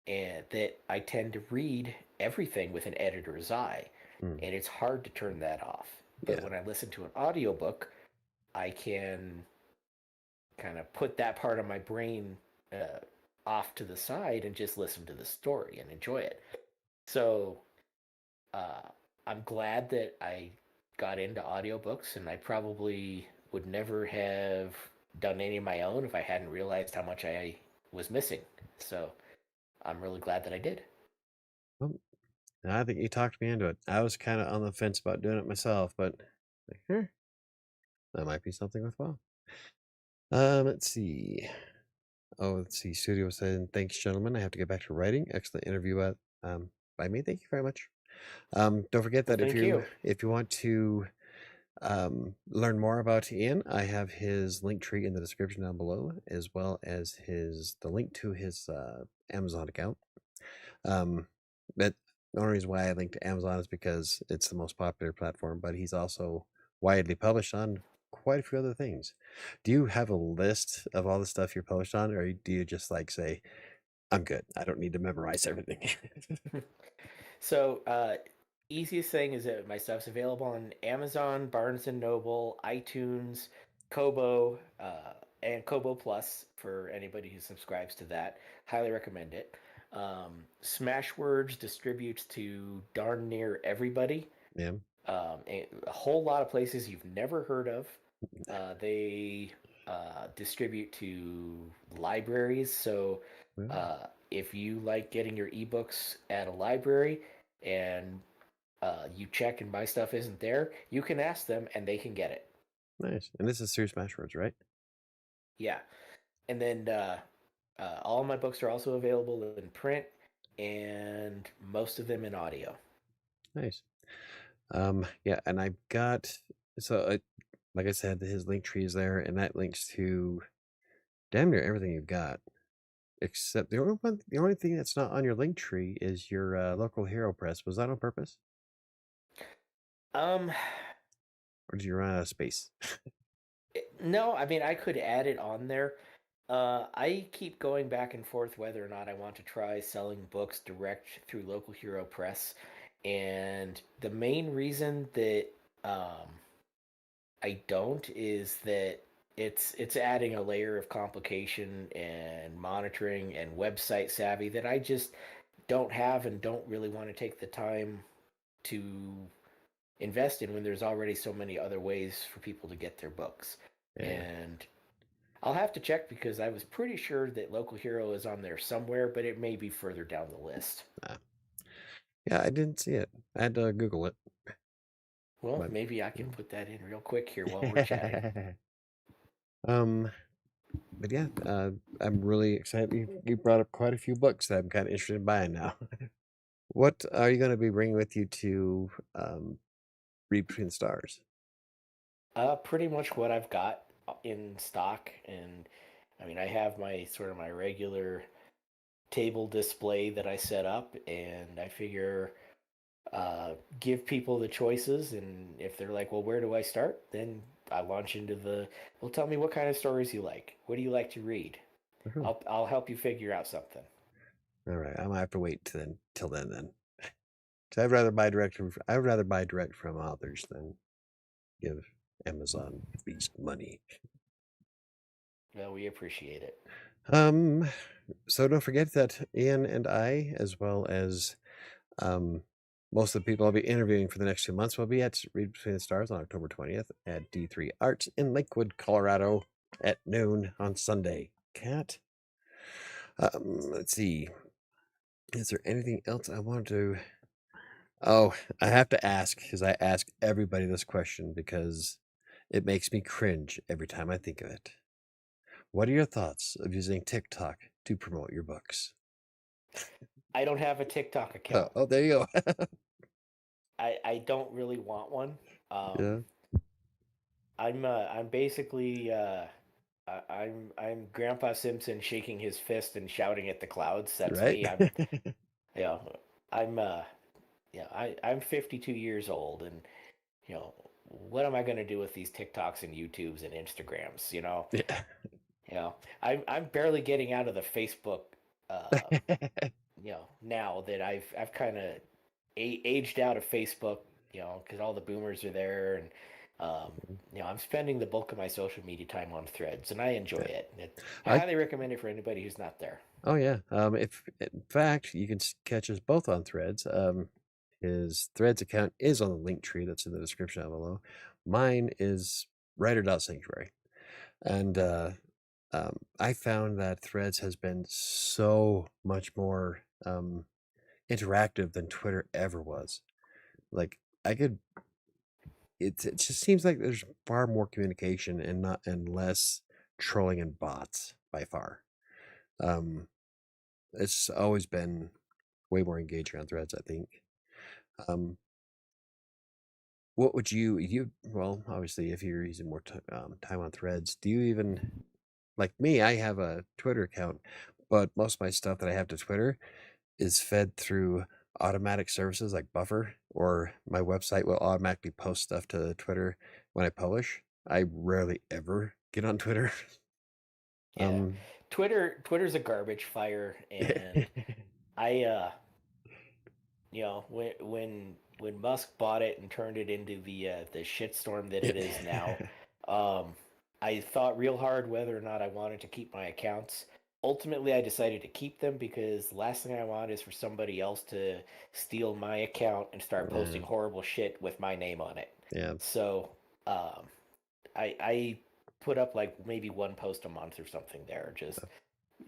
and that I tend to read everything with an editor's eye, mm, and it's hard to turn that off. But yeah. when I listen to an audiobook, I can kind of put that part of my brain uh, off to the side and just listen to the story and enjoy it. So uh, I'm glad that I got into audiobooks, and I probably would never have done any of my own if I hadn't realized how much I was missing. So I'm really glad that I did. Well, I think you talked me into it. I was kind of on the fence about doing it myself, but like, that might be something worthwhile. Let's see. Oh, let's see. Studio said, "Thanks, gentlemen. I have to get back to writing. Excellent interview by me. Thank you very much." Don't forget Well, that thank you. if you want to learn more about Ian, I have his link tree in the description down below, as well as the link to his Amazon account. But the only reason why I link to Amazon is because it's the most popular platform, but he's also widely published on quite a few other things. Do you have a list of all the stuff you're published on, or do you just like say, "I'm good. I don't need to memorize everything"? So, easiest thing is that my stuff's available on Amazon, Barnes and Noble, iTunes, Kobo, and Kobo Plus for anybody who subscribes to that. Highly recommend it. Smashwords distributes to darn near everybody. Yeah. A whole lot of places you've never heard of. They distribute to libraries. So Well, if you like getting your ebooks at a library and you check and my stuff isn't there, you can ask them and they can get it. nice. And this is through Smashwords, right? Yeah. And then all of my books are also available in print and most of them in audio. Nice. Yeah, and I've got so like I said, his link tree is there, and that links to damn near everything you've got. Except the only thing that's not on your link tree is your local hero press. Was that on purpose, Um, or did you run out of space? no, I mean, I could add it on there. I keep going back and forth whether or not I want to try selling books direct through local hero press. And the main reason that um, I don't is that it's adding a layer of complication and monitoring and website savvy that I just don't have and don't really want to take the time to invest in when there's already so many other ways for people to get their books. Yeah. And I'll have to check because I was pretty sure that Local Hero is on there somewhere, but it may be further down the list. Ah. Yeah, I didn't see it. I had to Google it, Well, but maybe I can put that in real quick here while we're chatting. um, but yeah, I'm really excited. You brought up quite a few books that I'm kind of interested in buying now. What are you going to be bringing with you to read between the stars? Pretty much what I've got in stock, and I mean, I have my sort of my regular table display that I set up, and I figure give people the choices, and if they're like, well, where do I start? Then I launch into the, well, tell me what kind of stories you like. What do you like to read? Uh-huh. I'll help you figure out something. All right, I'm gonna have to wait till then. 'Cause I'd rather buy direct from authors than give Amazon fees money. Well, we appreciate it. Um, so don't forget that Ian and I, as well as um, most of the people I'll be interviewing for the next 2 months, will be at Read Between the Stars on October 20th at D3 Arts in Lakewood, Colorado at noon on Sunday. Cat. Let's see. Is there anything else I want to? Oh, I have to ask because I ask everybody this question because it makes me cringe every time I think of it. What are your thoughts of using TikTok to promote your books? I don't have a TikTok Oh, account. oh there you go. I don't really want one. Yeah, I'm basically I'm Grandpa Simpson shaking his fist and shouting at the clouds. That's right? me. I'm you know I'm I'm 52 years old, and you know what am I going to do with these TikToks and YouTubes and Instagrams? Yeah. I'm barely getting out of the Facebook. Now that I've kind of aged out of Facebook, because all the boomers are there, and I'm spending the bulk of my social media time on Threads, and I enjoy Yeah. it. I I highly recommend it for anybody who's not there. Oh yeah. If in fact you can catch us both on Threads. His Threads account is on the link tree that's in the description down below. Mine is Writer.Sanctuary. And I found that Threads has been so much more interactive than Twitter ever was. Like I could it just seems like there's far more communication and less trolling and bots by far. Um it's always been way more engaging on Threads, I think. Um what would you well, obviously if you're using more time on Threads, do you even like me, I have a Twitter account, but most of my stuff that I have to Twitter is fed through automatic services like Buffer, or my website will automatically post stuff to Twitter when I publish. I rarely ever get on Twitter. Yeah, Um, Twitter's a garbage fire, and I when Musk bought it and turned it into the shitstorm that it is now, um, I thought real hard whether or not I wanted to keep my accounts. ultimately I decided to keep them because the last thing I want is for somebody else to steal my account and start posting Yeah, horrible shit with my name on it. yeah. So um, I put up like maybe one post a month or something there. Just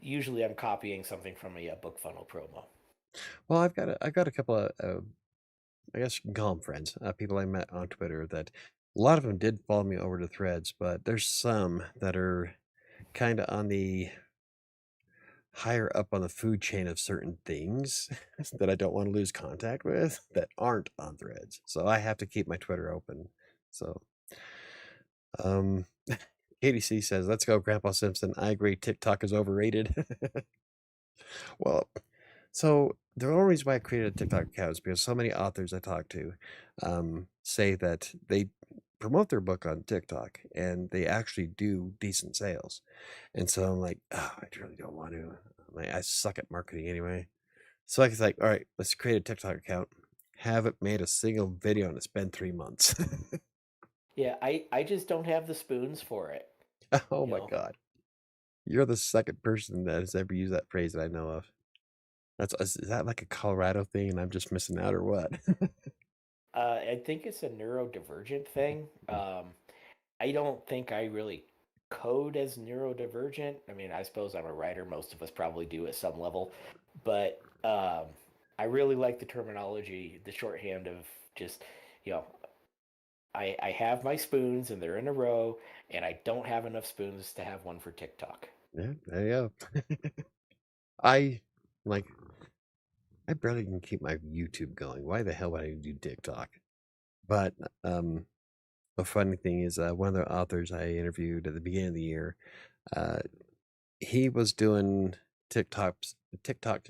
usually I'm copying something from a book funnel promo. Well, I've got a couple of I guess you can call them friends, people I met on Twitter that a lot of them did follow me over to Threads, but there's some that are kind of on the higher up on the food chain of certain things that I don't want to lose contact with that aren't on Threads. So I have to keep my Twitter open. So, um, KDC says, "Let's go, Grandpa Simpson. I agree. TikTok is overrated." Well, so the only reason why I created a TikTok account is because so many authors I talk to say that they promote their book on TikTok and they actually do decent sales. And so I'm like, oh, I really don't want to. I suck at marketing anyway. So I was like, all right, let's create a TikTok account, haven't made a single video, and it's been 3 months. Yeah, I just don't have the spoons for it. Oh You my know, God. You're the second person that has ever used that phrase that I know of. Is that like a Colorado thing and I'm just missing out or what? I think it's a neurodivergent thing. I don't think I really code as neurodivergent. I mean, I suppose I'm a writer. Most of us probably do at some level, but I really like the terminology, the shorthand of just, you know, I have my spoons and they're in a row, and I don't have enough spoons to have one for TikTok. Yeah, there you go. I like I barely can keep my YouTube going. Why the hell would I do TikTok? But um a funny thing is one of the authors I interviewed at the beginning of the year, uh he was doing TikTok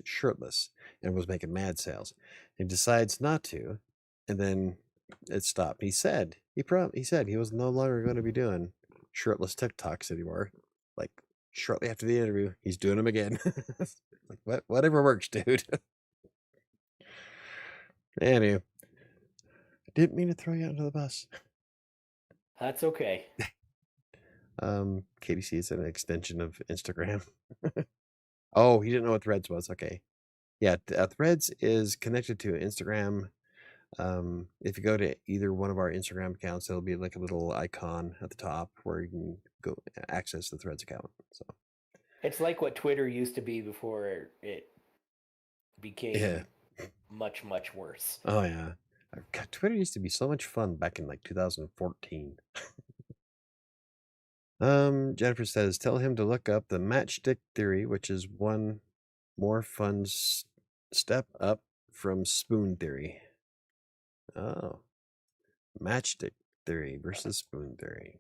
shirtless and was making mad sales. He decides not to, and then it stopped. He said he was no longer going to be doing shirtless TikToks anymore. Like shortly after the interview, he's doing them again. Like whatever works, dude. Anyway, I didn't mean to throw you under the bus. That's okay. KDC is an extension of Instagram. Oh, he didn't know what Threads was. Okay. Yeah, Threads is connected to Instagram. If you go to either one of our Instagram accounts, there'll be like a little icon at the top where you can go access the Threads account. So It's like what Twitter used to be before it yeah. became much, much worse. Oh yeah. God, Twitter used to be so much fun back in like 2014. Jennifer says, tell him to look up the matchstick theory, which is one more fun step up from spoon theory. Oh, matchstick theory versus spoon theory.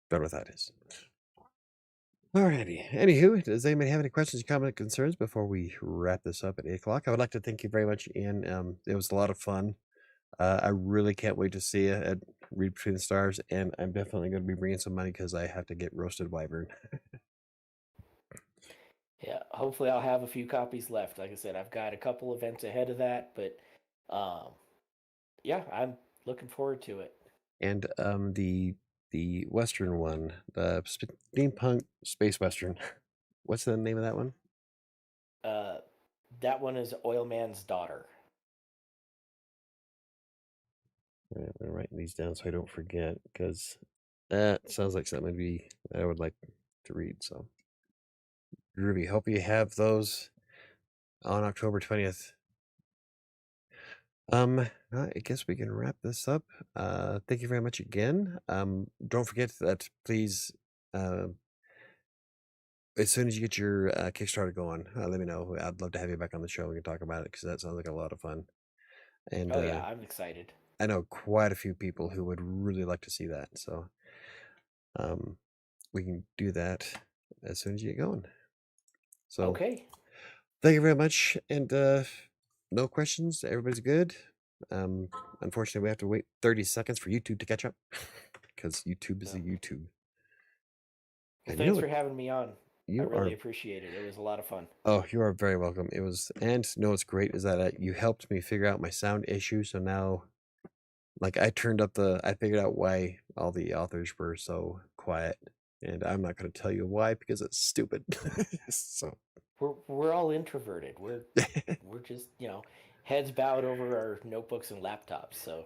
Don't know what that is. Alrighty. Anywho, does anybody have any questions, comments, concerns before we wrap this up at 8 o'clock? I would like to thank you very much, Ian. It was a lot of fun. I really can't wait to see you at Read Between the Stars, and I'm definitely going to be bringing some money because I have to get roasted wyvern. Yeah, hopefully I'll have a few copies left. Like I said, I've got a couple events ahead of that, but um, yeah, I'm looking forward to it. And the Western one, the steampunk space Western. What's the name of that one? Uh, that one is Oil Man's Daughter. All right, I'm writing these down so I don't forget because that sounds like something I would like to read. So, Ruby, hope you have those on October 20th. I guess we can wrap this up. Thank you very much again. Don't forget that please, uh, as soon as you get your Kickstarter going, let me know. I'd love to have you back on the show. We can talk about it because that sounds like a lot of fun. And Oh yeah, I'm excited. I know quite a few people who would really like to see that. So um, we can do that as soon as you get going. So Okay. thank you very much. And no questions. Everybody's good. Um, Unfortunately, we have to wait 30 seconds for YouTube to catch up because YouTube is a No. YouTube. Well, And you know thanks what? for having me on. I You really are, appreciate it. It was a lot of fun. oh, you are very welcome. It was, and you know what's great is that you helped me figure out my sound issue. So now, like, I figured out why all the authors were so quiet. and I'm not going to tell you why because it's stupid. So, We're all introverted. We're just, heads bowed over our notebooks and laptops. So,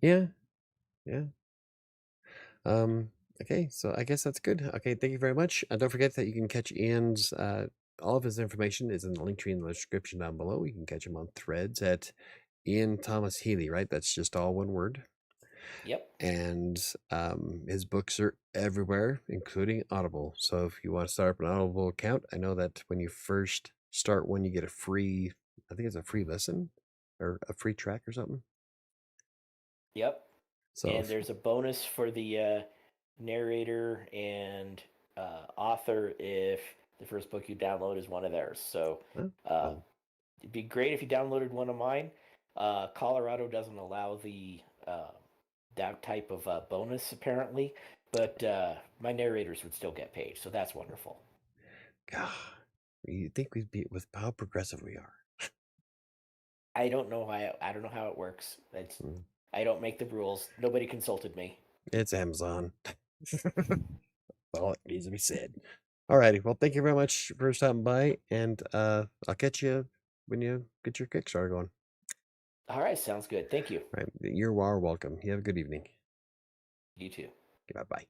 yeah, yeah. Um, okay, so I guess that's good. Okay, thank you very much. Don't forget that you can catch Ian's all of his information is in the link tree in the description down below. You can catch him on Threads at Ian Thomas Healy, right? That's just all one word. yep. And his books are everywhere, including Audible. So if you want to start up an Audible account, I know that when you first start one, you get a free, I think it's a free listen or a free track or something. Yep. So, And there's a bonus for the narrator and author if the first book you download is one of theirs. So uh, well, it'd be great if you downloaded one of mine. Colorado doesn't allow the that type of bonus apparently, but my narrators would still get paid, so that's wonderful. God, you think we'd be with how progressive we are. I don't know how it works. Mm, I don't make the rules. Nobody consulted me. It's Amazon. All it needs to be said. Alrighty, well, thank you very much for stopping by, and I'll catch you when you get your Kickstarter going. All right, sounds good. Thank you. All right, you're welcome. You have a good evening. You too. Bye bye.